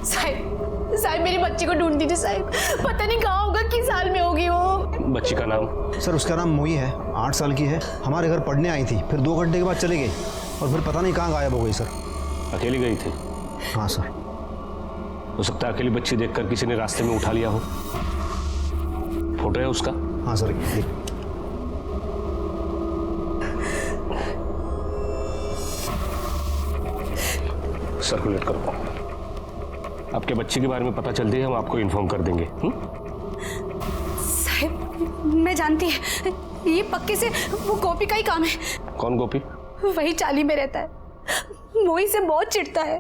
साहब मेरी बच्ची को ढूंढ दीजिए साहब, पता नहीं कहाँ होगा, किस हाल में होगी वो। बच्ची का नाम? सर उसका नाम मोई है, 8 साल की है। हमारे घर पढ़ने आई थी, फिर 2 घंटे के बाद चली गई और फिर पता नहीं कहाँ गायब हो गई सर। अकेली गई थी? हाँ सर। हो सकता है अकेली बच्ची देखकर किसी ने रास्ते में उठा लिया हो। फोटो है उसका? हाँ सर। सर्कुलेट करो। आपके बच्चे के बारे में पता चलती है हम आपको इन्फॉर्म कर देंगे। साहब मैं जानती है, ये पक्के से वो गोपी का ही काम है। कौन गोपी? वही चाली में रहता है, मोई से बहुत चिढ़ता है।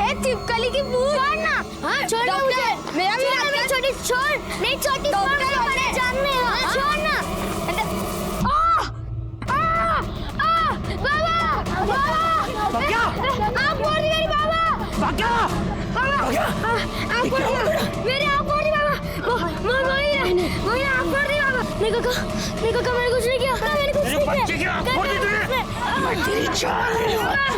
ए चिपकली की बूट छोड़ ना। हाँ छोड़ ना मुझे, मेरा भी नाम छोटी छोड़, नहीं छोटी छोड़, हमारे जान में है, छोड़ ना। बाबा क्या आप बोल रही मेरी बाबा क्या आप बोल रही मेरे, आप बोल रही बाबा वही आप बोल रही बाबा। नहीं काका मैंने कुछ नहीं किया, मैंने कुछ नहीं किया। तेरी जान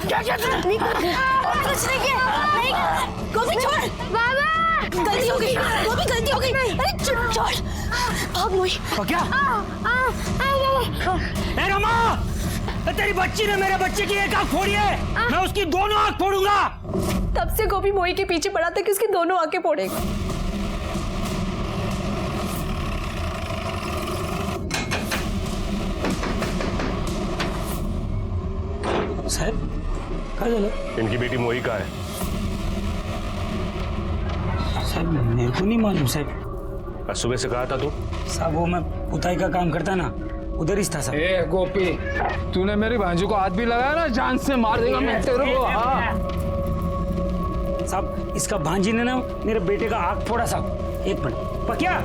क्या क्या तूने नहीं कुछ नहीं किया। नहीं गोपी छोड़ बाबा, गलती हो गई गोपी, गलती हो गई। अरे छोड़ भाग मोई। क्या ए रमा, तेरी बच्ची ने मेरे बच्चे की एक आंख फोड़ी है, मैं उसकी दोनों आंख फोड़ूंगा। तब से गोपी मोई के पीछे पड़ा था कि उसकी दोनों आंखें फोड़ेगा। साहब क्या चलो? इनकी बेटी मोई का है। साहब मेरे को नहीं मालूम साहब। आज सुबह से कहा था तू? साहब वो मैं पुताई का काम करता ना, उधर ही था साहब। ए गोपी, तूने मेरी भांजी को हाथ भी लगाया ना, जान से मार देगा मैं तेरे को। हाँ साहब इसका भांजी ने ना मेरे बेटे का आँख फोड़ा साहब। एक मिनट, पक्या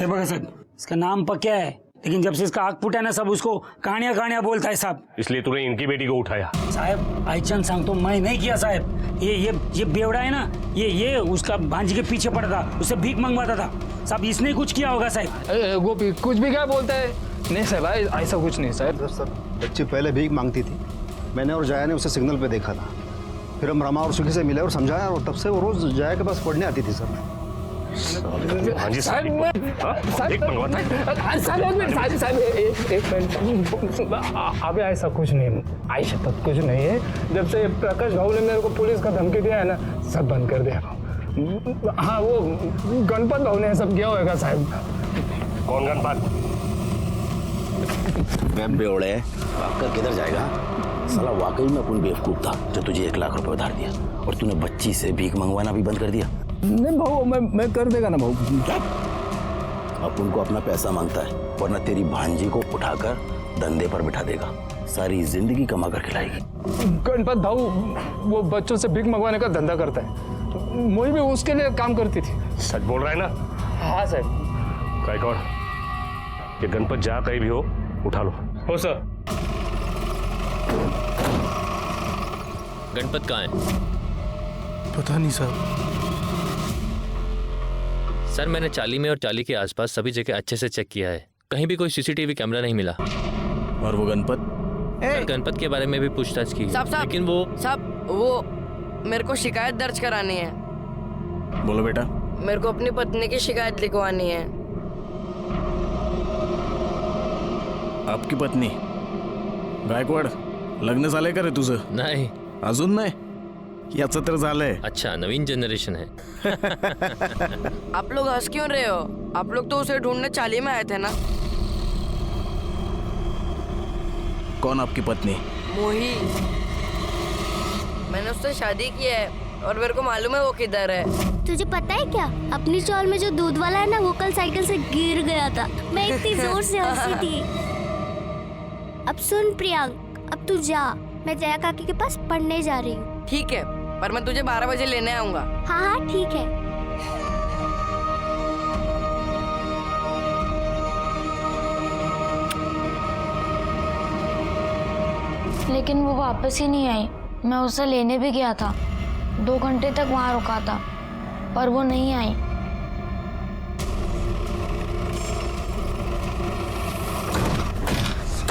बगा साहब, इसका नाम पक्या है, लेकिन जब से इसका आँख फूटा ना सब उसको कहानियां बोलता है साहब। इसलिए तूने इनकी बेटी को उठाया? साहब आईचंद सांग तो मैं नहीं किया साहब, ये बेवड़ा है ना, ये उसका भांजी के पीछे पड़ा था, उससे भीख मंगवाता था साहब, इसने कुछ किया होगा साहब। गोपी कुछ भी क्या बोलता है? नहीं साहब ऐसा कुछ नहीं साहब। सर बच्ची पहले भीख मांगती थी, मैंने और जाया ने उसे सिग्नल पे देखा था, फिर हम रमा और सुखी से मिले और समझाया, और तब से वो रोज जाया के पास पढ़ने आती थी सर। भांजी साहब एक मंगवाता है। अबे ऐसा कुछ नहीं, आयशा तक कुछ नहीं है। जब से प्रकाश भाऊ ने मेरे को पुलिस का धमकी दिया है ना, सब बंद कर दिया। हाँ वो गणपत भाऊ ने सब किया होगा साहब। कौन गणपत? बेवड़े आपका किधर जाएगा? साला वाकई में अपन बेवकूफ था जो तुझे 1 लाख रुपए उधार दिया, और तूने बच्ची से भीख मंगवाना भी बंद कर दिया। नहीं भाऊ मैं कर देगा ना भाऊ। अपन को अपना पैसा मांगता है, वरना तेरी भांजी को उठाकर धंधे पर बिठा देगा, सारी जिंदगी कमा कर खिलाएगी। गणपत भाऊ वो बच्चों से भीख मंगवाने का धंधा करता है, मोई भी उसके लिए काम करती थी। सच बोल रहा है ना? हाँ सर। काय कौन? ये गणपत जहाँ कहीं भी हो उठा लो। हो सर। गणपत कहाँ है? पता नहीं साहब। सर मैंने चाली में और चाली के आसपास सभी जगह अच्छे से चेक किया है, कहीं भी कोई सीसीटीवी कैमरा नहीं मिला। और वो गणपत? सर गणपत के बारे में भी पूछताछ की है, लेकिन वो मेरे को शिकायत दर्ज करानी है। बोलो बेटा। मेरे को अपनी पत्नी की शिकायत लिखवानी है। आपकी पत्नी? गायकवाड लग्न झालंय का रे तुझं? नहीं। अजून नाही? याचं तर झालंय। अच्छा नवीन जनरेशन है। आप लोग हंस क्यों रहे हो? आप लोग तो उसे ढूंढने चाली में आए थे ना। कौन आपकी पत्नी? मोही। मैंने उससे शादी की है और मेरे को मालूम है वो किधर है। तुझे पता है क्या, अपनी चौल में जो दूध वाला है ना, वो कल साइकिल से गिर गया था, मैं इतनी जोर से हंसी थी। अब सुन प्रियांक, अब तू जा, मैं जया काकी के पास पढ़ने जा रही हूँ। ठीक है, पर मैं तुझे 12 बजे लेने आऊंगा। हाँ हाँ ठीक है। लेकिन वो वापस ही नहीं आई। मैं उसे लेने भी गया था, 2 घंटे तक वहां रुका था, पर वो नहीं आई।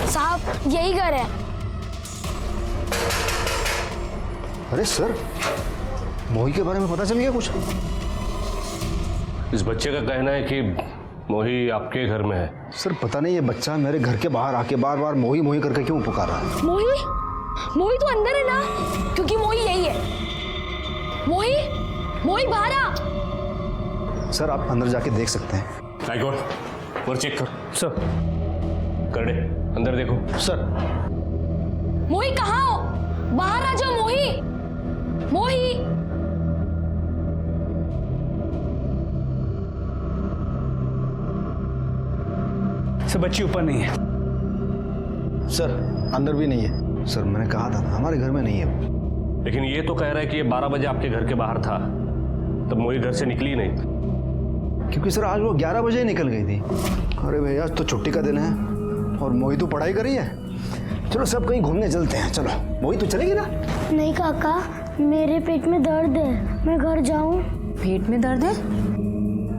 साहब यही घर है। अरे सर, मोही के बारे में पता चल गया कुछ? इस बच्चे का कहना है कि मोही आपके घर में है। सर पता नहीं ये बच्चा मेरे घर के बाहर आके बार बार मोही मोही करके क्यों पुकार रहा है? मोही मोही तो अंदर है ना, क्योंकि मोही यही है। मोही मोही बाहर आ। सर आप अंदर जाके देख सकते हैं। आई गॉड, और चेक कर। सर कर दे, अंदर देखो। सर मोही कहाँ हो? बाहर आ जाओ मोही। मोही सर बच्ची ऊपर नहीं है। सर अंदर भी नहीं है। सर मैंने कहा था ना, हमारे घर में नहीं है वो। लेकिन ये तो कह रहा है कि ये 12 बजे आपके घर के बाहर था, तब मोही घर से निकली नहीं। क्योंकि सर आज वो 11 बजे ही निकल गई थी। अरे भैया आज तो छुट्टी का दिन है और मोही तो पढ़ाई कर रही है। चलो सब कहीं घूमने चलते हैं। चलो मोही तो चलेगी ना? नहीं काका, मेरे पेट में दर्द है, मैं घर जाऊं। पेट में दर्द है?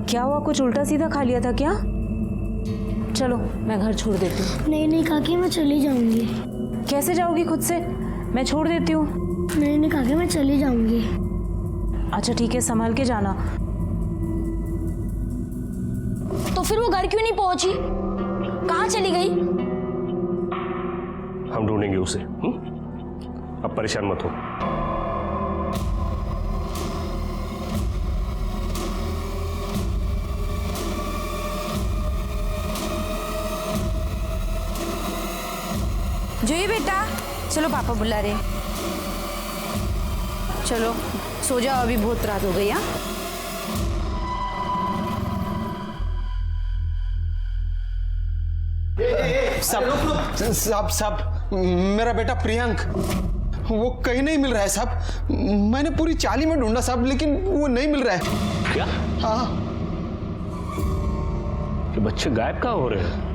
क्या हुआ, कुछ उल्टा सीधा खा लिया था क्या? चलो मैं घर छोड़ देती हूँ। नहीं नहीं काकी, मैं चली जाऊंगी। कैसे जाओगी खुद से? मैं छोड़ देती हूँ। नहीं नहीं काकी, मैं चली जाऊंगी। अच्छा ठीक है, संभाल के जाना। तो फिर वो घर क्यों नहीं पहुंची? कहाँ चली गई? हम ढूंढेंगे उसे। अब परेशान मत हो। जोई बेटा, चलो पापा बुला रहे। चलो सो जाओ, अभी बहुत रात हो गई। साहब मेरा बेटा प्रियंक वो कहीं नहीं मिल रहा है साहब। मैंने पूरी चाली में ढूंढा साहब, लेकिन वो नहीं मिल रहा है। क्या? हाँ। कि बच्चे गायब कहाँ हो रहे हैं?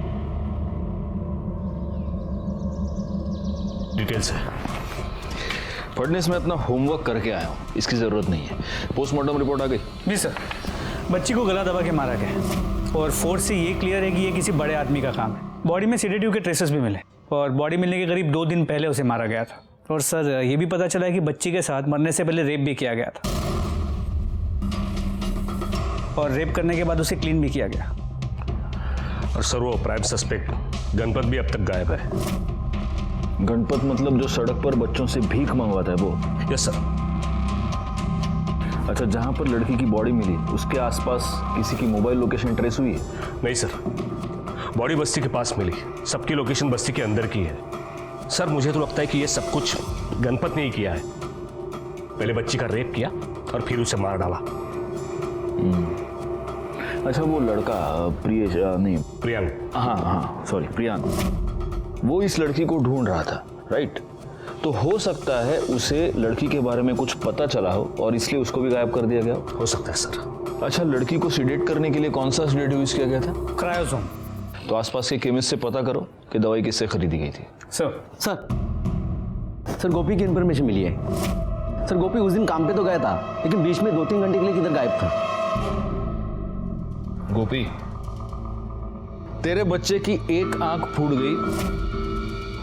डिटेल्स है। फडनेस में अपना होमवर्क करके आया हूँ, इसकी जरूरत नहीं है। पोस्टमार्टम रिपोर्ट आ गई? जी सर, बच्ची को गला दबा के मारा गया और फोर्स से ये क्लियर है कि ये किसी बड़े आदमी का काम है। बॉडी में सेडेटिव के ट्रेसेस भी मिले और बॉडी मिलने के करीब 2 दिन पहले उसे मारा गया था। और सर ये भी पता चला है कि बच्ची के साथ मरने से पहले रेप भी किया गया था और रेप करने के बाद उसे क्लीन भी किया गया। और सर वो प्राइम सस्पेक्ट गणपत भी अब तक गायब है। गणपत मतलब जो सड़क पर बच्चों से भीख मंगवाता है वो? Yes sir. अच्छा, जहां पर लड़की की बॉडी मिली उसके आसपास किसी की मोबाइल लोकेशन ट्रेस हुई है? नहीं सर, बॉडी बस्ती के पास मिली, सबकी लोकेशन बस्ती के अंदर की है। सर मुझे तो लगता है कि ये सब कुछ गणपत ने ही किया है। पहले बच्ची का रेप किया और फिर उसे मार डाला। अच्छा, वो लड़का प्रियंक। हाँ सॉरी, प्रियंक, वो इस लड़की को ढूंढ रहा था, राइट? तो हो सकता है उसे लड़की के बारे में कुछ पता चला हो और इसलिए उसको भी गायब कर दिया गया हो सकता है सर। अच्छा, लड़की को सीडेट करने के लिए कौन सा सीडेटिव यूज किया गया था? क्रायोसोम। तो आसपास के केमिस्ट से पता करो कि दवाई किससे खरीदी गई थी। सर गोपी की इन्फॉर्मेशन मिली है। सर गोपी उस दिन काम पे तो गया था, लेकिन बीच में 2-3 घंटे के लिए किधर गायब था। गोपी, तेरे बच्चे की एक आंख फूट गई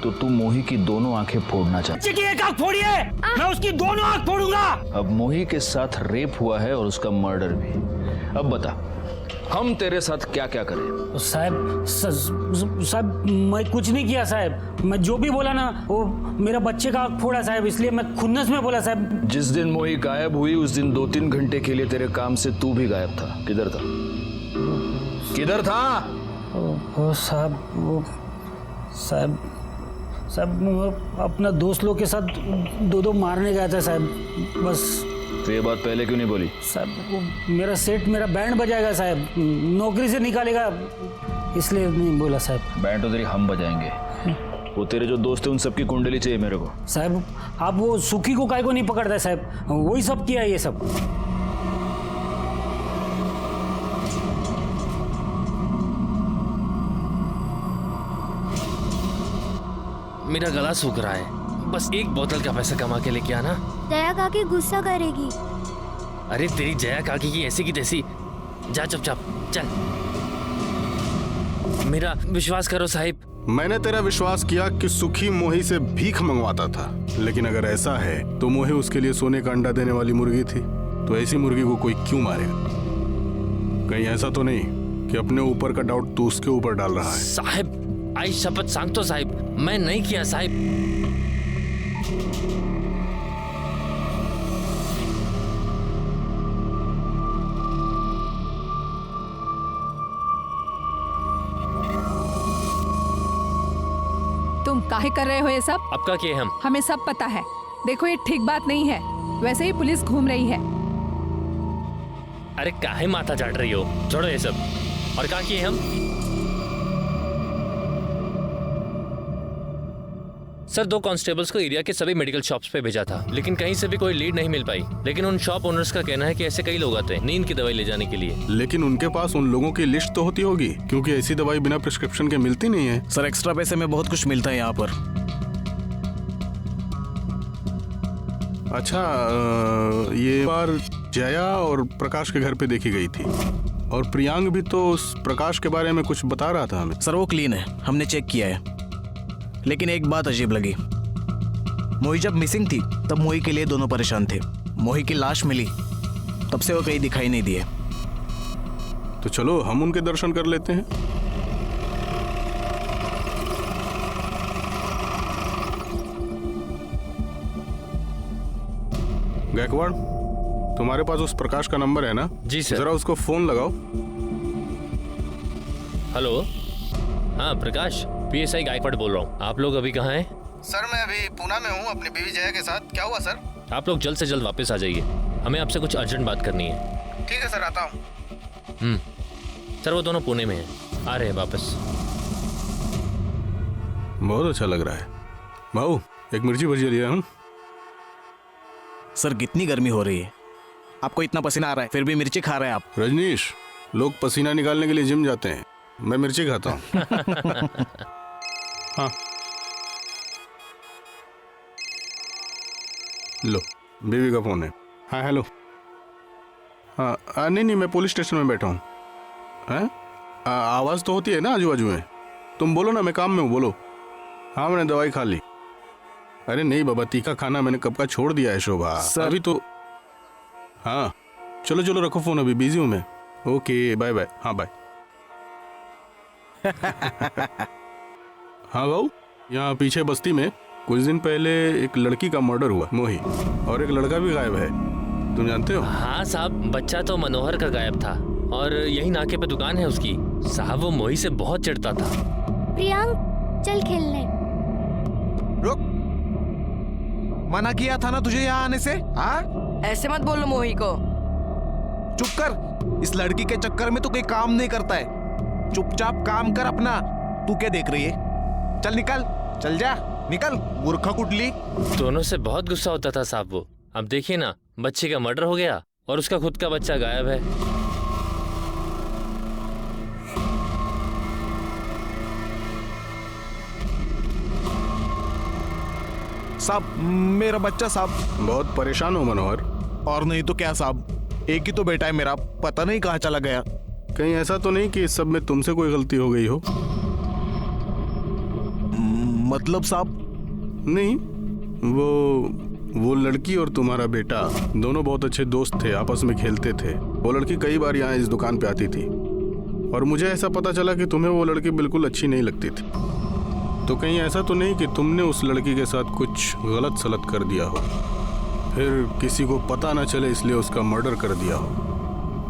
तो तू मोही की दोनों आंखें फोड़ना चाहता। बच्चे की एक आंख फोड़ी है, मैं उसकी दोनों आंख फोड़ूंगा। अब मोही के साथ रेप हुआ है और उसका मर्डर भी। अब बता, हम तेरे साथ क्या क्या करें? साहब मैं कुछ नहीं किया साहब। मैं जो भी बोला ना वो मेरा बच्चे का आंख फोड़ा साहब, इसलिए मैं खुन्नस में बोला साहब। जिस दिन मोही गायब हुई उस दिन 2-3 घंटे के लिए तेरे काम से तू भी गायब था। किधर था? किधर था? वो साहब अपना दोस्त लोग के साथ 2-2 मारने गया था साहब, बस। तो ये बात पहले क्यों नहीं बोली? साहब मेरा सेठ मेरा बैंड बजाएगा साहब, नौकरी से निकालेगा, इसलिए नहीं बोला साहब। बैंड तो तेरी हम बजाएंगे, वो तेरे जो दोस्त है उन सबकी कुंडली चाहिए मेरे को। साहब आप वो सुखी को काय को नहीं पकड़ता साहब, वही सब किया ये सब। मेरा गला सूख रहा है, बस एक बोतल का पैसा कमा के लेके आना। दया काकी गुस्सा करेगी। अरे तेरी जया काकी की ऐसी की तैसी, जा चुपचाप चल। मेरा विश्वास करो साहिब। मैंने तेरा विश्वास किया कि सुखी मोही से भीख मंगवाता था, लेकिन अगर ऐसा है तो मोही उसके लिए सोने का अंडा देने वाली मुर्गी थी। तो ऐसी मुर्गी को कोई क्यों मारेगा? कहीं ऐसा तो नहीं कि अपने ऊपर का डाउट तू उसके ऊपर डाल रहा है? साहब आई शपथ सांगतो साहब, मैं नहीं किया साहब। तुम काहे कर रहे हो ये सब? अब का किए हम? हमें सब पता है। देखो ये ठीक बात नहीं है। वैसे ही पुलिस घूम रही है। अरे काहे माथा चाट रही हो? छोड़ो ये सब। और क्या किए हम? सर 2 कांस्टेबल्स को एरिया के सभी मेडिकल शॉप्स पे भेजा था, लेकिन कहीं से भी कोई लीड नहीं मिल पाई। लेकिन उन शॉप ओनर्स का कहना है कि ऐसे कई लोग आते हैं नींद की दवाई ले जाने के लिए। लेकिन उनके पास उन लोगों की लिस्ट तो होती होगी, क्योंकि ऐसी दवाई बिना प्रिस्क्रिप्शन के मिलती नहीं है। सर एक्स्ट्रा पैसे में बहुत कुछ मिलता है यहाँ पर। अच्छा, ये बार जया और प्रकाश के घर पे देखी गई थी, और प्रियांक भी तो उस प्रकाश के बारे में कुछ बता रहा था हमें। सर वो क्लीन है, हमने चेक किया है। लेकिन एक बात अजीब लगी, मोही जब मिसिंग थी तब मोही के लिए दोनों परेशान थे। मोही की लाश मिली तब से वो कहीं दिखाई नहीं दिए। तो चलो हम उनके दर्शन कर लेते हैं। गायकवाड़, तुम्हारे पास उस प्रकाश का नंबर है ना? जी सर। जरा उसको फोन लगाओ। हेलो, हाँ प्रकाश, पीएसआई गायकवाड़ बोल रहा हूँ। आप लोग अभी कहाँ हैं? सर मैं अभी पूना में हूँ अपनी बीवी जया के साथ। क्या हुआ सर? आप लोग जल्द से जल्द वापस आ जाइए, हमें आपसे कुछ अर्जेंट बात करनी है। ठीक है सर, आता हूँ। सर वो दोनों पुणे में हैं, आ रहे हैं वापस। बहुत अच्छा लग रहा है। भाऊ एक मिर्ची भजिया लिया हूँ। सर कितनी गर्मी हो रही है, आपको इतना पसीना आ रहा है फिर भी मिर्ची खा रहे हैं आप। रजनीश, लोग पसीना निकालने के लिए जिम जाते हैं, मैं मिर्ची खाता हूँ। हाँ लो, बीवी का फोन है। हाँ हेलो। हाँ नहीं मैं पुलिस स्टेशन में बैठा हूँ। हैं? आवाज़ तो होती है ना आजू बाजू में। तुम बोलो ना, मैं काम में हूँ, बोलो। हाँ मैंने दवाई खा ली। अरे नहीं बाबा, तीखा खाना मैंने कब का छोड़ दिया है शोभा। अभी तो हाँ चलो चलो रखो फोन, अभी बिजी हूँ मैं। Okay bye bye. हाँ बाय। हाँ भाऊ, यहाँ पीछे बस्ती में कुछ दिन पहले एक लड़की का मर्डर हुआ, मोही, और एक लड़का भी गायब है, तुम जानते हो? हाँ साहब, बच्चा तो मनोहर का गायब था, और यही नाके पे दुकान है उसकी। साहब वो मोही से बहुत चिढ़ता था। प्रियांक चल खेलने। रुक, मना किया था ना तुझे यहाँ आने से? हाँ ऐसे मत बोलो मोही को। चुप कर, इस लड़की के चक्कर में तो कोई काम नहीं करता है। चुपचाप काम कर अपना। तू क्या देख रही है? चल निकल, चल जा, निकल मूर्खा कुटली। दोनों से बहुत गुस्सा होता था साहब वो। अब देखिए ना, बच्चे का मर्डर हो गया और उसका खुद का बच्चा गायब है। साहब मेरा बच्चा साहब। बहुत परेशान हो मनोहर? और नहीं तो क्या साहब, एक ही तो बेटा है मेरा, पता नहीं कहाँ चला गया। कहीं ऐसा तो नहीं कि इस सब में तुमसे कोई गलती हो गई हो? मतलब साहब? नहीं, वो लड़की और तुम्हारा बेटा दोनों बहुत अच्छे दोस्त थे, आपस में खेलते थे। वो लड़की कई बार यहाँ इस दुकान पे आती थी, और मुझे ऐसा पता चला कि तुम्हें वो लड़की बिल्कुल अच्छी नहीं लगती थी। तो कहीं ऐसा तो नहीं कि तुमने उस लड़की के साथ कुछ गलत सलत कर दिया हो, फिर किसी को पता ना चले इसलिए उसका मर्डर कर दिया हो,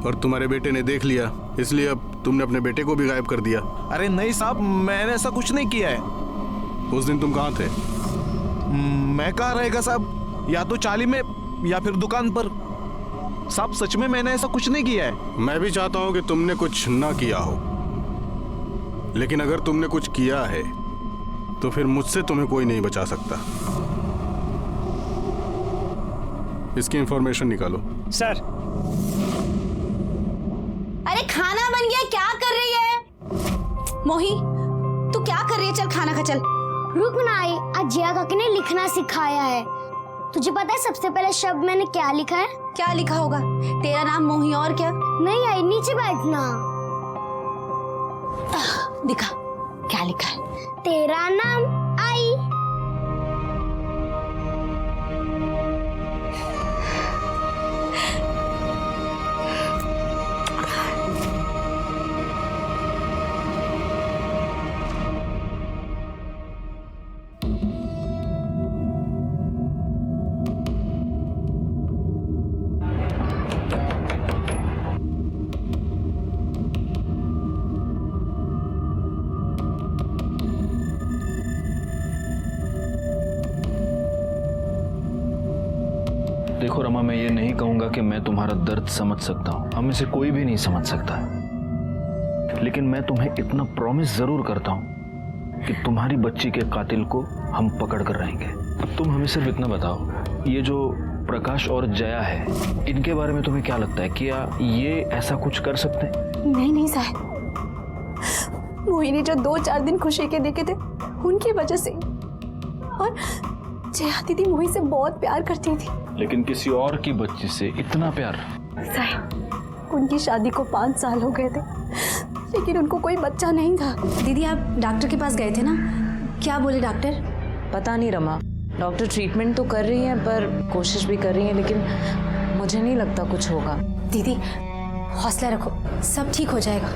और तुम्हारे बेटे ने देख लिया इसलिए अब तुमने अपने बेटे को भी गायब कर दिया? अरे नहीं साहब, मैंने ऐसा कुछ नहीं किया है। उस दिन तुम कहाँ थे? मैं कहाँ रहेगा साहब, या तो चाली में या फिर दुकान पर। साहब सच में मैंने ऐसा कुछ नहीं किया है। मैं भी चाहता हूँ कि तुमने कुछ ना किया हो, लेकिन अगर तुमने कुछ किया है तो फिर मुझसे तुम्हें कोई नहीं बचा सकता। इसकी इंफॉर्मेशन निकालो। सर। अरे खाना बन गया, क्या कर रही है? मोही तू क्या कर रही है? चल खाना खा, चल। रुक ना आई, आज जिया काकी ने लिखना सिखाया है। तुझे पता है सबसे पहले शब्द मैंने क्या लिखा है? क्या लिखा होगा? तेरा नाम मोही और क्या? नहीं आई, नीचे बैठना। दिखा, क्या लिखा है? तेरा नाम आई। देखो रमा, मैं ये नहीं कहूंगा कि मैं तुम्हारा दर्द समझ सकता हूं, हम में से कोई भी नहीं समझ सकता, लेकिन मैं तुम्हें इतना प्रॉमिस जरूर करता हूं कि तुम्हारी बच्ची के कातिल को हम पकड़ कर रहेंगे। अब तुम हमें सिर्फ इतना बताओ, ये जो प्रकाश और जया है, इनके बारे में तुम्हें क्या लगता है? क्या ये ऐसा कुछ कर सकते हैं? नहीं साहब, मोहिनी जो 2-4 दिन खुशी के देखे थे उनकी वजह से, और जया दीदी मोही से बहुत प्यार करती थी। लेकिन किसी और की बच्ची से इतना प्यार? साहब, उनकी शादी को 5 साल हो गए थे, लेकिन उनको कोई बच्चा नहीं था। दीदी आप डॉक्टर के पास गए थे ना, क्या बोले डॉक्टर? पता नहीं रमा, डॉक्टर ट्रीटमेंट तो कर रही है पर कोशिश भी कर रही है, लेकिन मुझे नहीं लगता कुछ होगा। दीदी हौसला रखो, सब ठीक हो जाएगा।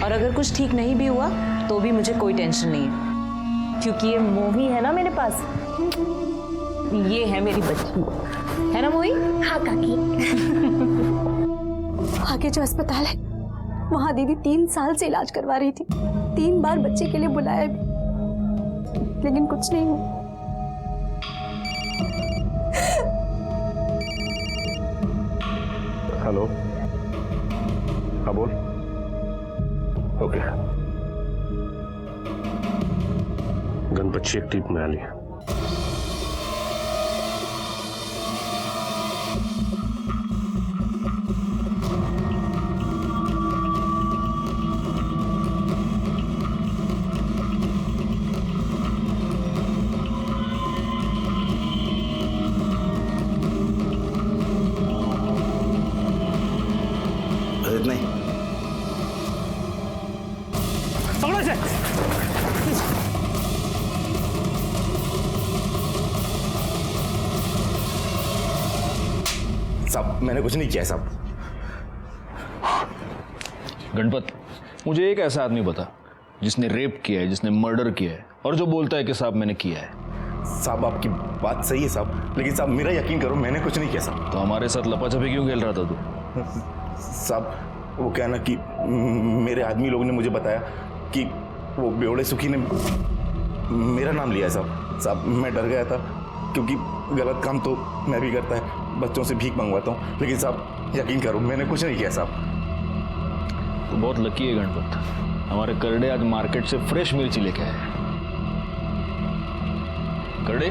और अगर कुछ ठीक नहीं भी हुआ तो भी मुझे कोई टेंशन नहीं है, क्योंकि ये मोही है ना मेरे पास, ये है मेरी बच्ची, है ना मोही? हाँ काकी। आगे जो अस्पताल है वहाँ दीदी 3 साल से इलाज करवा रही थी, 3 बार बच्चे के लिए बुलाया भी, लेकिन कुछ नहीं हुआ। हेलो, हाँ बोल। ओके, गणपत एक टीप में आली। नहीं पकड़ो इसे। साहब मैंने कुछ नहीं किया साहब। गणपत, मुझे एक ऐसा आदमी बता जिसने रेप किया है, जिसने मर्डर किया है, और जो बोलता है कि साहब मैंने किया है। साहब आपकी बात सही है साहब, लेकिन साहब मेरा यकीन करो मैंने कुछ नहीं किया साहब। तो हमारे साथ लपाछपी क्यों खेल रहा था तू? साहब वो क्या ना कि मेरे आदमी लोगों ने मुझे बताया कि वो बेवड़े सुखी ने मेरा नाम लिया है साहब। साहब मैं डर गया था, क्योंकि गलत काम तो मैं भी करता है, बच्चों से भीख मंगवाता हूँ, लेकिन साहब यकीन करो मैंने कुछ नहीं किया साहब। तो बहुत लकी है गणपत, हमारे करड़े आज मार्केट से फ्रेश मिर्ची लेके आए। करड़े,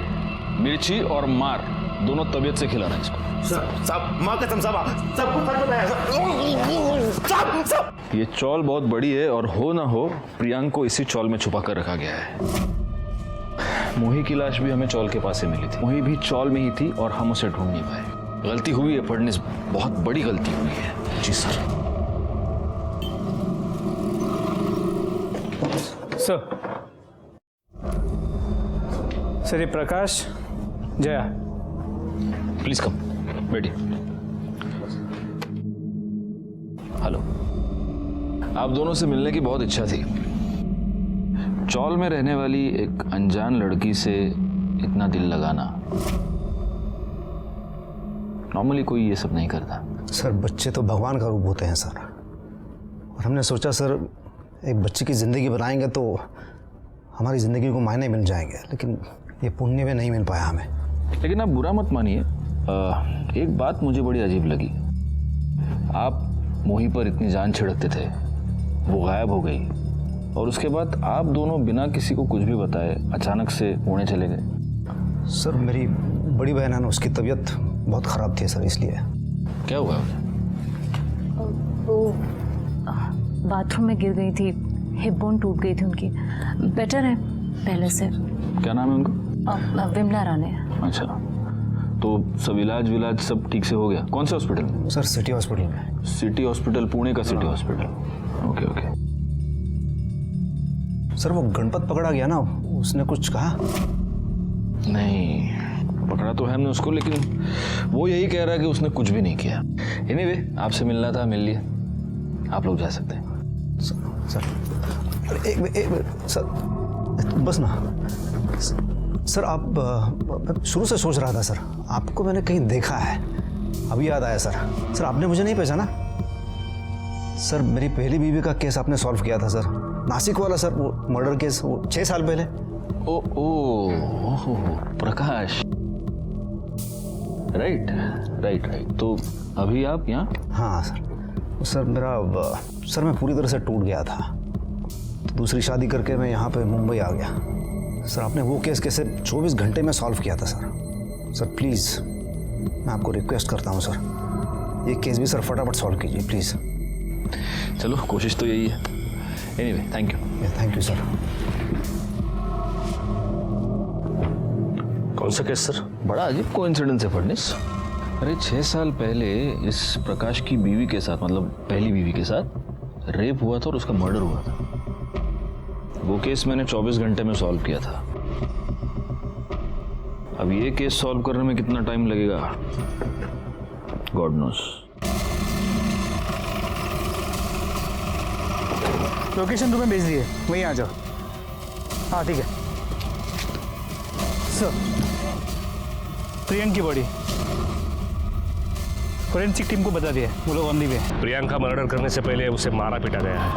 मिर्ची और मार दोनों तबीयत से खिलाना इसको। साहब माँ कसम साहब, सबको सच बताया साहब। ये चौल बहुत बड़ी है और हो ना हो प्रियांक को इसी चौल में छुपा कर रखा गया है। मोही की लाश भी हमें चौल के पास से मिली थी, मोही भी चौल में ही थी और हम उसे ढूंढ नहीं पाए। गलती हुई है फडनिस, बहुत बड़ी गलती हुई है। जी सर। सर ये प्रकाश, जया, प्लीज कम, बैठिए। हेलो, आप दोनों से मिलने की बहुत इच्छा थी। चौल में रहने वाली एक अनजान लड़की से इतना दिल लगाना नॉर्मली कोई ये सब नहीं करता। सर बच्चे तो भगवान का रूप होते हैं सर, और हमने सोचा सर एक बच्चे की ज़िंदगी बनाएंगे तो हमारी ज़िंदगी को मायने मिल जाएंगे, लेकिन ये पुण्य में नहीं मिल पाया हमें। लेकिन आप बुरा मत मानिए, एक बात मुझे बड़ी अजीब लगी। आप मोही पर इतनी जान छिड़कते थे, वो गायब हो गई, और उसके बाद आप दोनों बिना किसी को कुछ भी बताए अचानक से पुणे चले गए। सर मेरी बड़ी बहन है ना, उसकी तबीयत बहुत ख़राब थी सर, इसलिए। क्या हुआ? वो बाथरूम में गिर गई थी, हिप बोन टूट गई थी उनकी, बेटर है पहले से। क्या नाम है उनका? विमला राणे। अच्छा, तो सब इलाज विलाज सब ठीक से हो गया? कौन से हॉस्पिटल में? सर सिटी हॉस्पिटल में। सिटी हॉस्पिटल, पुणे का city hospital. Okay okay. Sir वो गणपत पकड़ा गया ना, उसने कुछ कहा? नहीं, पकड़ा तो है हमने उसको, लेकिन वो यही कह रहा है कि उसने कुछ भी नहीं किया। एनीवे, आपसे मिलना था, मिल लिए, आप लोग जा सकते हैं। सर एक सर, बस ना सर, आप शुरू से सोच रहा था सर, आपको मैंने कहीं देखा है, अभी याद आया सर। सर आपने मुझे नहीं पहचाना? सर मेरी पहली बीवी का केस आपने सॉल्व किया था सर, नासिक वाला सर, वो मर्डर केस, वो 6 साल पहले। ओ प्रकाश, राइट। तो अभी आप यहाँ? हाँ सर सर मैं पूरी तरह से टूट गया था, तो दूसरी शादी करके मैं यहाँ पे मुंबई आ गया। सर आपने वो केस कैसे 24 घंटे में सॉल्व किया था सर प्लीज़ मैं आपको रिक्वेस्ट करता हूँ सर, ये केस भी सर फटाफट सॉल्व कीजिए प्लीज़। चलो, कोशिश तो यही है। Anyway, thank you sir. कौन सा केस सर? बड़ा अजीब कोइंसिडेंस है फडनिस। अरे 6 साल पहले इस प्रकाश की बीवी के साथ, मतलब पहली बीवी के साथ रेप हुआ था और उसका मर्डर हुआ था। वो केस मैंने 24 घंटे में सॉल्व किया था। अब ये केस सॉल्व करने में कितना टाइम लगेगा, गॉड नोस। लोकेशन तुम्हें भेज दी है, वहीं आ जाओ। हाँ ठीक है सर। प्रियंक की बॉडी फोरेंसिक टीम को बता दिया, वो लोग on the way. Priyanka murder करने से पहले उसे मारा पीटा गया है।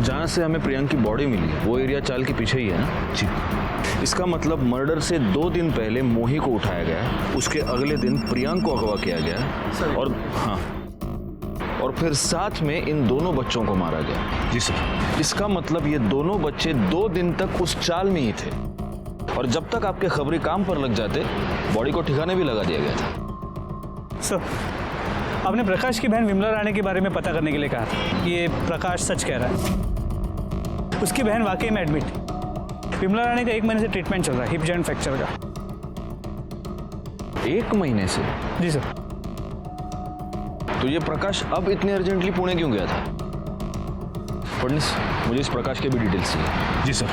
जहाँ से हमें प्रियंक की बॉडी मिली है वो एरिया चाल के पीछे ही है ना? जी। इसका मतलब मर्डर से 2 दिन पहले मोही को उठाया गया, उसके अगले दिन प्रियंक को अगवा किया गया और हाँ, और फिर साथ में इन दोनों बच्चों को मारा गया। जी सर। इसका मतलब ये दोनों बच्चे 2 दिन तक उस चाल में ही थे, और जब तक आपके खबरी काम पर लग जाते बॉडी को ठिकाने भी लगा दिया गया था। सर आपने प्रकाश की बहन विमला रानी के बारे में पता करने के लिए कहा था। ये प्रकाश सच कह रहा है, उसकी बहन वाकई में एडमिट थी। विमला रानी का 1 महीने से ट्रीटमेंट चल रहा है, हिप जॉइंट फ्रैक्चर का। 1 महीने से? जी सर। तो ये प्रकाश अब इतने अर्जेंटली पुणे क्यों गया था? फडनिस, मुझे इस प्रकाश के भी डिटेल्स चाहिए। जी सर।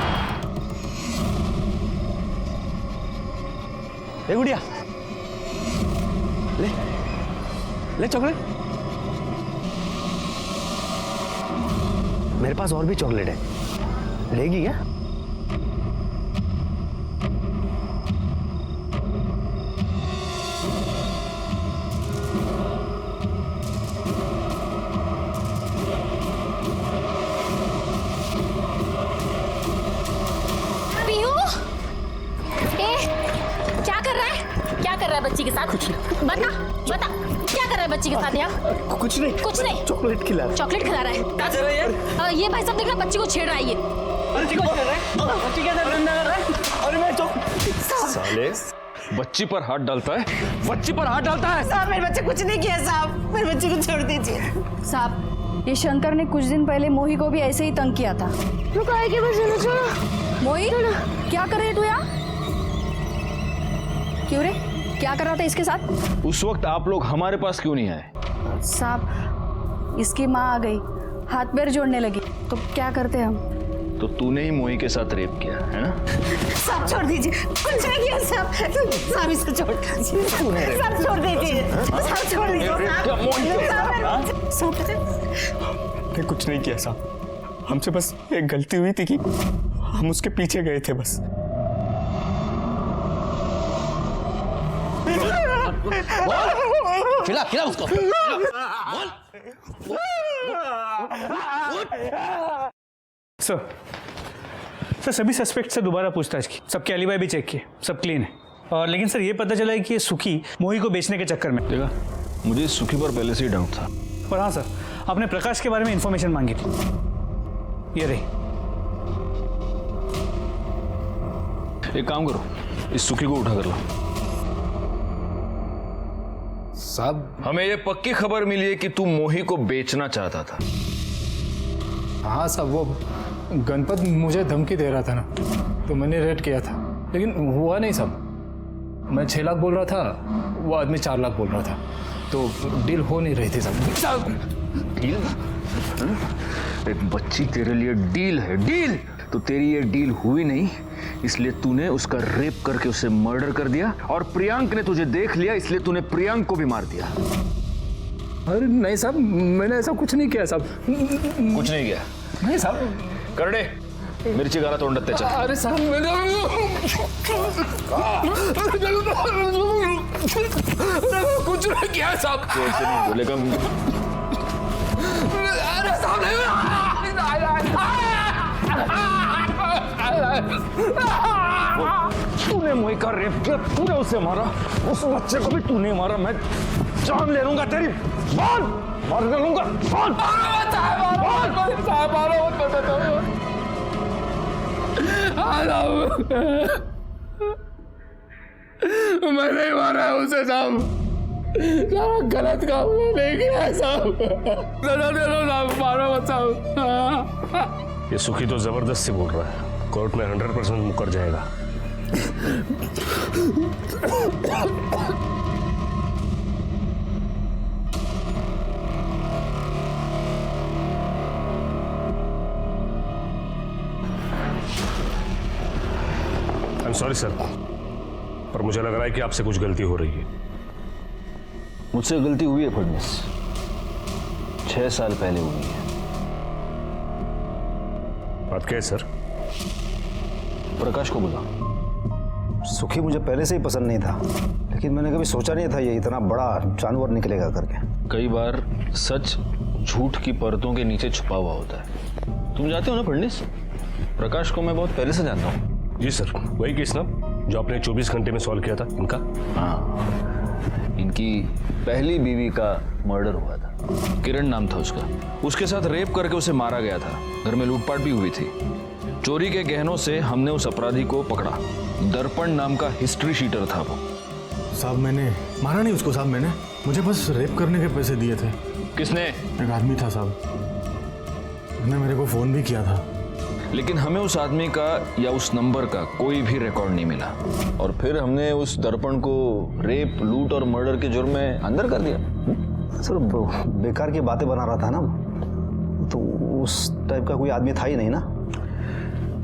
ए गुड़िया, ले चॉकलेट। मेरे पास और भी चॉकलेट है, लेगी क्या? बच्ची के साथ बता क्या कर रहा है बच्ची के साथ यार? कुछ नहीं चॉकलेट खिला रहा है। क्या कर रहा है यार? ये भाई सब देखना, बच्ची को छेड़ रहा है ये। बच्ची को छेड़ रहा है? बच्ची के साथ धंधा कर रहा है? अरे मैं साले, बच्ची पर हाथ डालता है, बच्ची पर हाथ डालता है। साहब मेरे बच्चे कुछ नहीं किया साहब, मेरे बच्चे को छोड़ दीजिए साहब। ये शंकर ने कुछ दिन पहले मोही को भी ऐसे ही तंग किया था। मोही क्या कर रहे तू यार? क्यों रे, क्या कर रहा था इसके साथ? उस वक्त आप लोग हमारे पास क्यों नहीं आए? साहब इसकी माँ आ गई, हाथ पैर जोड़ने लगी, तो क्या करते हम? तो तूने ही मोही के साथ रेप किया है ना? साहब छोड़ दीजिए, कुछ नहीं किया साहब इसे छोड़ दीजिए, साहब छोड़ दीजिए, साहब छोड़ दीजिए। मैं कुछ नहीं किया साहब, हमसे बस एक गलती हुई थी कि हम उसके पीछे गए थे बस। खिला उसको। सर सभी सस्पेक्ट से दोबारा पूछताछ की, सबके एलिबाई भी चेक किए, सब क्लीन है। और लेकिन सर ये पता चला है कि ये सुखी मोही को बेचने के चक्कर में। देखा, मुझे सुखी पर पहले से ही डाउट था। और हाँ सर, आपने प्रकाश के बारे में इंफॉर्मेशन मांगी थी, ये रही। एक काम करो, इस सुखी को उठा कर लो। साहब हमें ये पक्की खबर मिली है कि तू मोही को बेचना चाहता था। हाँ साहब, वो गणपत मुझे धमकी दे रहा था ना, तो मैंने रेड किया था, लेकिन हुआ नहीं साहब। मैं 6 लाख बोल रहा था, वो आदमी 4 लाख बोल रहा था, तो डील हो नहीं रही थी साहब। डील? एक बच्ची तेरे लिए डील है, डील। तो तेरी ये डील हुई नहीं, इसलिए तूने उसका रेप करके उसे मर्डर कर दिया, और प्रियांक ने तुझे देख लिया, इसलिए तूने प्रियांक को भी मार दिया। अरे नहीं साहब, मैंने ऐसा कुछ नहीं किया साहब। कुछ नहीं किया? नहीं साहब। करडे मिर्ची गाला तोंडात त्याच्या। अरे साहब मैंने कुछ नहीं किया साहब। कैसे नहीं बोलेगा? अरे साहब तूने मोही का रेप किया, तूने उसे मारा, उस बच्चे को भी तूने मारा। मैं जान ले लूंगा तेरी। बोल, मार डालूंगा। बोल। मैं नहीं मारा है उसे साहब, सारा गलत काम नहीं किया है साहब। सजा दे दो साहब, मारो मत साहब। ये सुखी तो जबरदस्ती बोल रहा है, कोर्ट में 100% मुकर जाएगा। आई एम सॉरी सर, पर मुझे लग रहा है कि आपसे कुछ गलती हो रही है। मुझसे गलती हुई है फडणवीस, 6 साल पहले हुई है। बात क्या है सर? प्रकाश को बुला। सुखी मुझे पहले से ही पसंद नहीं था, लेकिन मैंने कभी सोचा नहीं था ये इतना बड़ा जानवर निकलेगा करके। कई बार सच झूठ की परतों के नीचे छुपा हुआ होता है। तुम जानते हो ना फडणवीस, प्रकाश को मैं बहुत पहले से जानता हूँ। जी सर, वही केस ना जो आपने 24 घंटे में सॉल्व किया था इनका? हाँ, इनकी पहली बीवी का मर्डर हुआ था, किरण नाम था उसका। उसके साथ रेप करके उसे मारा गया था। घर में लूटपाट भी हुई थी। चोरी के गहनों से हमने उस अपराधी को पकड़ा। दर्पण नाम का हिस्ट्री शीटर था वो। साहब मैंने मारा नहीं उसको साहब, मैंने मुझे बस रेप करने के पैसे दिए थे। किसने? एक आदमी था साहब, उसने मेरे को फोन भी किया था। लेकिन हमें उस आदमी का या उस नंबर का कोई भी रिकॉर्ड नहीं मिला, और फिर हमने उस दर्पण को रेप, लूट और मर्डर के जुर्म में अंदर कर दिया। सर बेकार की बातें बना रहा था ना, तो उस टाइप का कोई आदमी था ही नहीं ना।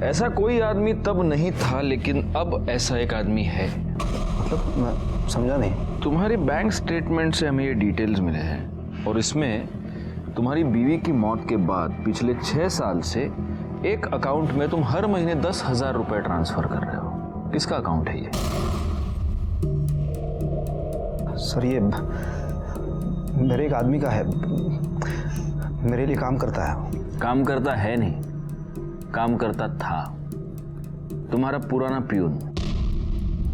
ऐसा कोई आदमी तब नहीं था, लेकिन अब ऐसा एक आदमी है। मतलब मैं समझा नहीं। तुम्हारी बैंक स्टेटमेंट से हमें ये डिटेल्स मिले हैं, और इसमें तुम्हारी बीवी की मौत के बाद पिछले 6 साल से एक अकाउंट में तुम हर महीने 10,000 रुपए ट्रांसफर कर रहे हो। किसका अकाउंट है ये? सर ये मेरे एक आदमी का है, मेरे लिए काम करता है। काम करता है नहीं, काम करता था। तुम्हारा पुराना प्यून।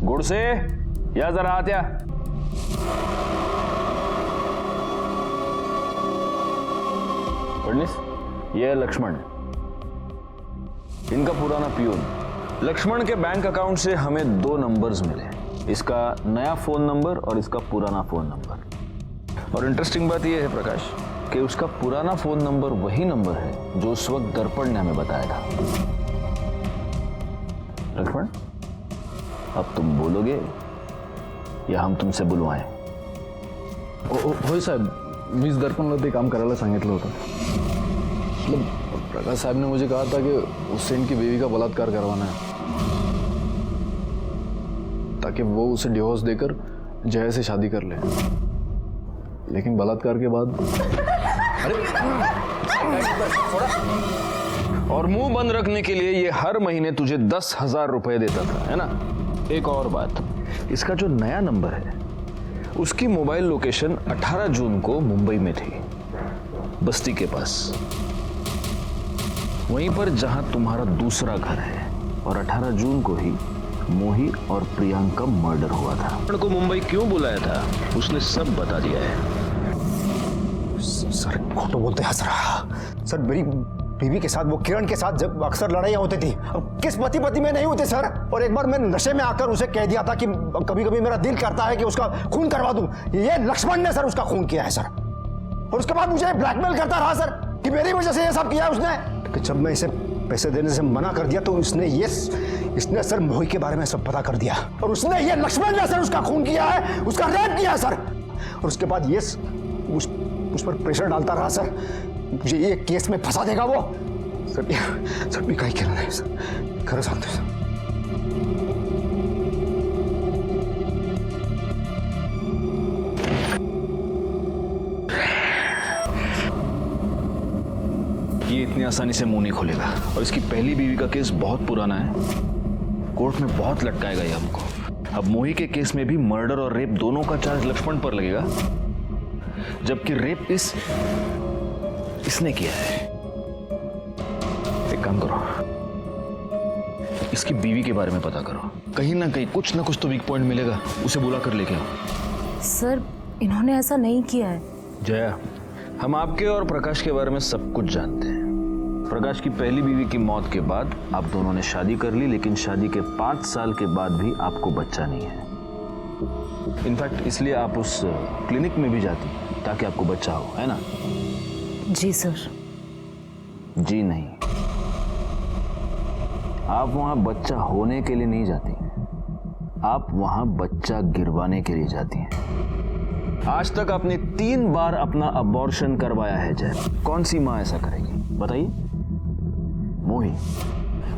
गुड़ से या जरा आत्या। फडणवीस, ये है लक्ष्मण, इनका पुराना प्यून। लक्ष्मण के बैंक अकाउंट से हमें 2 नंबर्स मिले, इसका नया फोन नंबर और इसका पुराना फोन नंबर। और इंटरेस्टिंग बात यह है प्रकाश कि उसका पुराना फोन नंबर वही नंबर है जो उस वक्त दर्पण ने हमें बताया था। लक्ष्मण, अब तुम बोलोगे या हम तुमसे बुलवाएं? होय साहेब, मीच दर्पणला ते काम करायला सांगितलं होतं। मतलब प्रकाश साहब ने मुझे कहा था कि उससे इनकी बीवी का बलात्कार करवाना है, ताकि वो उसे डिवोर्स देकर जय से शादी कर ले। लेकिन बलात्कार के बाद और मुंह बंद रखने के लिए ये हर महीने तुझे 10,000 रुपए देता था, है ना? एक और बात, इसका जो नया नंबर है उसकी मोबाइल लोकेशन 18 जून को मुंबई में थी, बस्ती के पास, वहीं पर जहां तुम्हारा दूसरा घर है। और 18 जून को ही मोही और प्रियांक का मर्डर हुआ था। उनको मुंबई क्यों बुलाया था उसने सब बता दिया है। सर खोटो बोलते हंस रहा। सर मेरी बीवी के साथ, वो किरण के साथ जब अक्सर लड़ाइयाँ होती थी, अब किस पति पति में नहीं होते सर। और एक बार मैं नशे में आकर उसे कह दिया था कि कभी कभी मेरा दिल करता है कि उसका खून करवा दूं। ये लक्ष्मण ने सर उसका खून किया है सर। और उसके बाद मुझे ब्लैकमेल करता रहा सर कि मेरी वजह से ये सब किया उसने। कि जब मैं इसे पैसे देने से मना कर दिया तो इसने सर मोही के बारे में सब पता कर दिया। और उसने, ये लक्ष्मण ने सर उसका खून किया है, उसका रेप किया सर। और उसके बाद ये उस पर प्रेशर डालता रहा सर मुझे ये केस में फंसा देगा वो। सर भी काही केलं नाही सर, खरं सांगतो सर। ये इतनी आसानी से मुंह नहीं खोलेगा और इसकी पहली बीवी का केस बहुत पुराना है, कोर्ट में बहुत लटकाएगा ये हमको। अब मोही के केस में भी मर्डर और रेप दोनों का चार्ज लक्ष्मण पर लगेगा, जबकि रेप इसने किया है। एक काम करो, इसकी बीवी के बारे में पता करो, कहीं ना कहीं कुछ ना कुछ तो वीक पॉइंट मिलेगा, उसे बुला कर लेके आओ। सर इन्होंने ऐसा नहीं किया है। जया, हम आपके और प्रकाश के बारे में सब कुछ जानते हैं। प्रकाश की पहली बीवी की मौत के बाद आप दोनों ने शादी कर ली, लेकिन शादी के 5 साल के बाद भी आपको बच्चा नहीं है। इनफैक्ट इसलिए आप उस क्लिनिक में भी जाती ताकि आपको बच्चा हो, है ना? जी सर। जी नहीं, आप वहां बच्चा होने के लिए नहीं जाती, आप वहां बच्चा गिरवाने के लिए जाती हैं। आज तक आपने 3 बार अपना अबॉर्शन करवाया है जय। कौन सी मां ऐसा करेगी बताइए?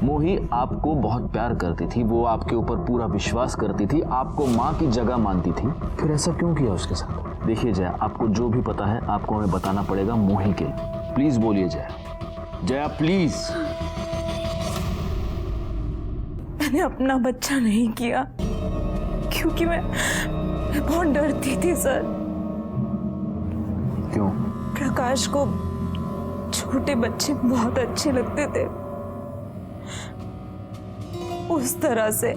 मोही आपको बहुत प्यार करती थी, वो आपके ऊपर पूरा विश्वास करती थी, आपको माँ की जगह मानती थी, फिर ऐसा क्यों किया उसके साथ? देखिए जया, आपको जो भी पता है आपको हमें बताना पड़ेगा मोही के। प्लीज बोलिए जया, प्लीज। मैंने अपना बच्चा नहीं किया क्योंकि मैं बहुत डरती थी सर। क्यों? प्रकाश को छोटे बच्चे बहुत अच्छे लगते थे, उस तरह से।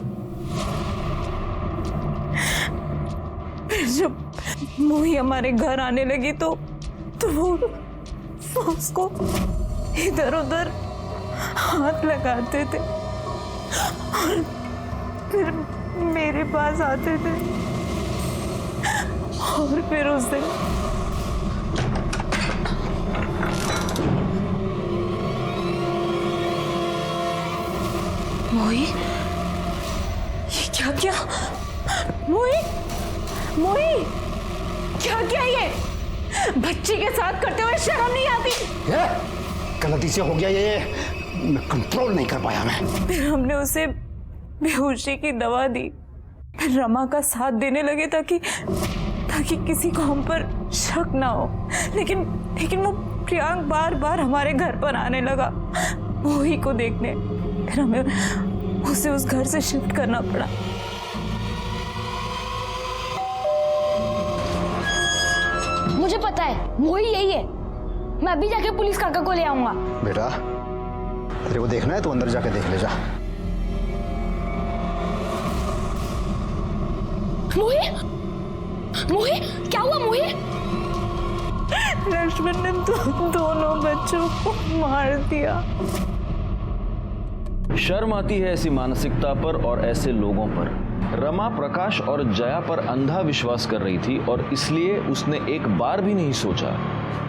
फिर जब मोही हमारे घर आने लगी तो वो उसको इधर उधर हाथ लगाते थे और फिर मेरे पास आते थे और फिर उस दिन मोही, ये क्या किया? मोही क्या किया ये? बच्ची के साथ करते हुए शर्म नहीं आती? गलती से हो गया ये, मैं कंट्रोल नहीं कर पाया मैं। फिर हमने उसे बेहोशी की दवा दी, फिर रमा का साथ देने लगे ताकि किसी को हम पर शक ना हो। लेकिन वो प्रियांक बार बार हमारे घर पर आने लगा मोही को देखने, फिर हमें उसे उस घर से शिफ्ट करना पड़ा। मुझे पता है मोही यही है, मैं अभी जाके पुलिस काका को ले आऊंगा। बेटा तेरे को देखना है तो अंदर जाके देख ले जा। मोही क्या हुआ? मोही लक्ष्मण ने दोनों बच्चों को मार दिया। शर्म आती है ऐसी मानसिकता पर और ऐसे लोगों पर। रमा प्रकाश और जया पर अंधा विश्वास कर रही थी और इसलिए उसने एक बार भी नहीं सोचा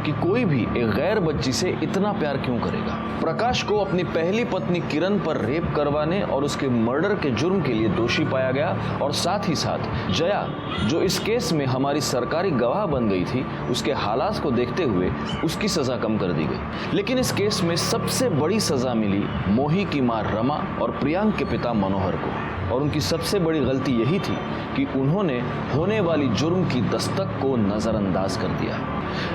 कि कोई भी एक गैर बच्ची से इतना प्यार क्यों करेगा। प्रकाश को अपनी पहली पत्नी किरण पर रेप करवाने और उसके मर्डर के जुर्म के लिए दोषी पाया गया और साथ ही साथ जया, जो इस केस में हमारी सरकारी गवाह बन गई थी, उसके हालात को देखते हुए उसकी सजा कम कर दी गई। लेकिन इस केस में सबसे बड़ी सजा मिली मोही की मां रमा और प्रियांक के पिता मनोहर को, और उनकी सबसे बड़ी गलती यही थी कि उन्होंने होने वाली जुर्म की दस्तक को नजरअंदाज कर दिया।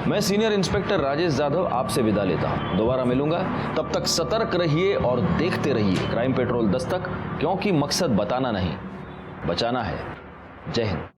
मैं सीनियर इंस्पेक्टर राजेश जाधव आपसे विदा लेता हूं। दोबारा मिलूंगा, तब तक सतर्क रहिए और देखते रहिए क्राइम पेट्रोल दस्तक, क्योंकि मकसद बताना नहीं, बचाना है। जय हिंद।